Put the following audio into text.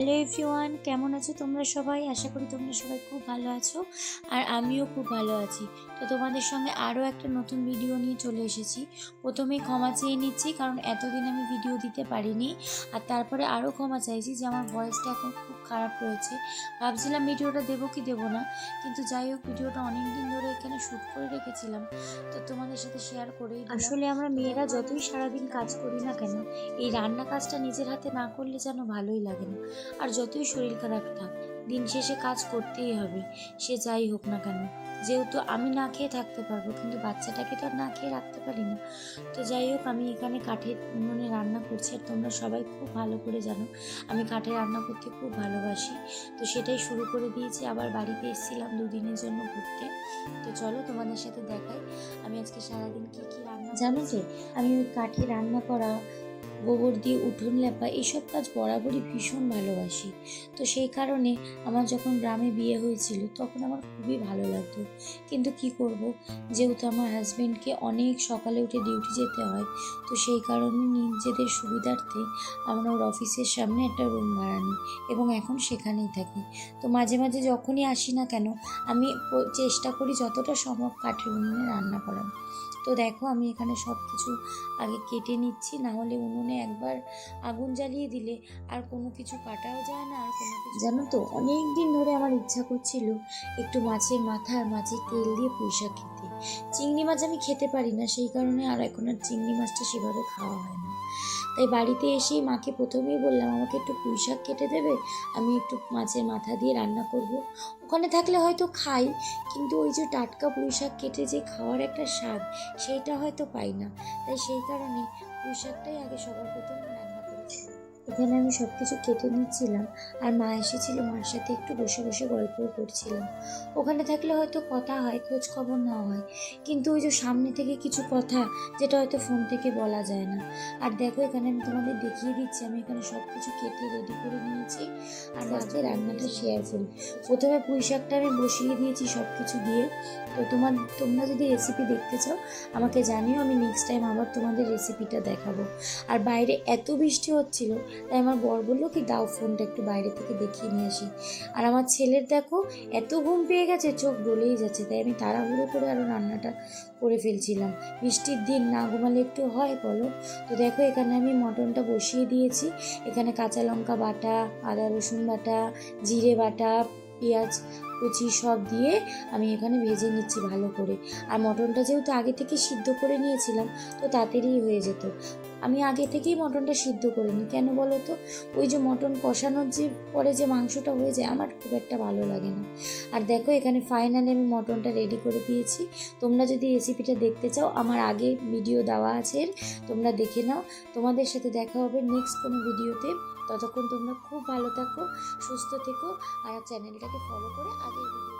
Hello everyone, কেমন আছো তোমরা সবাই? আশা করি তোমরা সবাই খুব ভালো আছো আর আমিও খুব ভালো আছি। তো তোমাদের সঙ্গে আরও একটা নতুন ভিডিও নিয়ে চলে এসেছি। প্রথমেই ক্ষমা চেয়ে নিচ্ছি, কারণ এতদিন আমি ভিডিও দিতে পারিনি। আর তারপরে আরও ক্ষমা চাইছি যে আমার ভয়েসটা এখন খুব খারাপ রয়েছে। ভাবছিলাম ভিডিওটা দেবো কি দেবো না, কিন্তু যাই হোক ভিডিওটা অনেক দিন ধরে এখানে শ্যুট করে রেখেছিলাম, তো তোমাদের সাথে শেয়ার করেই দিলাম। আসলে আমরা মেয়েরা যতই সারাদিন কাজ করি না কেন, এই রান্না কাজটা নিজের হাতে না করলে যেন ভালোই লাগে না। আর যতই শরীর খারাপ থাক, দিন শেষে কাজ করতেই হবে, সে যাই হোক না কেন। যেহেতু আমি না খেয়ে থাকতে পারবো, কিন্তু বাচ্চাটাকে তো আর না খেয়ে রাখতে পারি না। তো যাই হোক, আমি এখানে কাঠের উনুনে রান্না করছি, আর তোমরা সবাই খুব ভালো করে জানো আমি কাঠে রান্না করতে খুব ভালোবাসি। তো সেটাই শুরু করে দিয়েছি। আবার বাড়িতে এসেছিলাম দুদিনের জন্য ঘুরতে। তো চলো তোমাদের সাথে দেখাই আমি আজকে সারাদিন কী কী রান্না। জানো তো, আমি ওই কাঠে রান্না করা, গোবর দিয়ে উঠোন লেপা, এসব কাজ বরাবরই ভীষণ ভালোবাসি। তো সেই কারণে আমার যখন গ্রামে বিয়ে হয়েছিল তখন আমার খুবই ভালো লাগতো। কিন্তু কি করব, যেহেতু আমার হাজবেন্ডকে অনেক সকালে উঠে ডিউটি যেতে হয়, তো সেই কারণে নিজেদের সুবিধার্থে আমরা ওর অফিসের সামনে একটা রুম ভাড়া নিই এবং এখন সেখানেই থাকি। তো মাঝে মাঝে যখনই আসি না কেন, আমি চেষ্টা করি যতটা সম্ভব কাঠের উনুনে রান্না করার। তো দেখো, আমি এখানে সব কিছু আগে কেটে নিচ্ছি, না হলে উনুনে একবার আগুন জ্বালিয়ে দিলে আর কোনো কিছু কাটাও যায় না, আর কোনো কিছু। জানো তো, অনেক দিন ধরে আমার ইচ্ছা করছিল একটু মাছের মাথা আর মাছের তেল দিয়ে পুঁই শাক খেতে। চিংড়ি মাছ আমি খেতে পারি না, সেই কারণে আর এখন আর চিংড়ি মাছটা সেভাবে খাওয়া হয় না। তাই বাড়িতে এসেই মাকে প্রথমেই বললাম আমাকে একটু পুঁই শাক কেটে দেবে, আমি একটু মাছের মাথা দিয়ে রান্না করব। ওখানে থাকলে হয়তো খাই, কিন্তু ওই যে টাটকা পুঁই শাক কেটে যে খাওয়ার একটা স্বাদ, সেইটা হয়তো পাই না। তাই সেই কারণে পুঁই শাকটাই আগে সবার প্রথম রান্না করেছি। এখানে আমি সব কিছু কেটে নিচ্ছিলাম, আর মা এসেছিল, মার সাথে একটু বসে বসে গল্পও করছিলাম। ওখানে থাকলে হয়তো কথা হয়, খোঁজ খবর নেওয়া হয়, কিন্তু ওই যে সামনে থেকে কিছু কথা যেটা হয়তো ফোন থেকে বলা যায় না। আর দেখো, এখানে আমি তোমাদের দেখিয়ে দিচ্ছি, আমি এখানে সব কিছু কেটে রেডি করে নিয়েছি, আর আজকে রান্নাটা শেয়ার করি। প্রথমে পুঁই শাকটা আমি বসিয়ে দিয়েছি সব কিছু দিয়ে। তো তোমরা যদি রেসিপি দেখতে চাও আমাকে জানিও, আমি নেক্সট টাইম আবার তোমাদের রেসিপিটা দেখাবো। আর বাইরে এত বৃষ্টি হচ্ছিল, তাই আমার বর বললো কি দাও ফোনটা একটু বাইরে থেকে দেখিয়ে নিয়ে আসি। আর আমার ছেলের দেখো এত ঘুম পেয়ে গেছে, চোখ ডলেই যাচ্ছে, তাই আমি তাড়াহুড়ো করে আরও রান্নাটা করে ফেলছিলাম। বৃষ্টির দিন না ঘুমালে একটু হয় বলো। তো দেখো, এখানে আমি মটনটা বসিয়ে দিয়েছি। এখানে কাঁচা লঙ্কা বাটা, আদা রসুন বাটা, জিরে বাটা, পেঁয়াজ কুচি সব দিয়ে আমি এখানে ভেজে নিচ্ছি ভালো করে। আর মটনটা যেহেতু আগে থেকে সিদ্ধ করে নিয়েছিলাম, তো তাড়াতাড়ি হয়ে যেত। আমি আগে থেকেই মটনটা সিদ্ধ করে নিই, কেন বলো তো, ওই যে মটন কষানোর যে পরে যে মাংসটা হয়ে যায় আমার খুব একটা ভালো লাগে না। আর দেখো, এখানে ফাইনালি আমি মটনটা রেডি করে দিয়েছি। তোমরা যদি রেসিপিটা দেখতে চাও আমার আগে ভিডিও দেওয়া আছে, তোমরা দেখে নাও। তোমাদের সাথে দেখা হবে নেক্সট কোনো ভিডিওতে। ততক্ষণ তোমরা খুব ভালো থাকো, সুস্থ থেকো, আর চ্যানেলটাকে ফলো করে আগের ভিডিও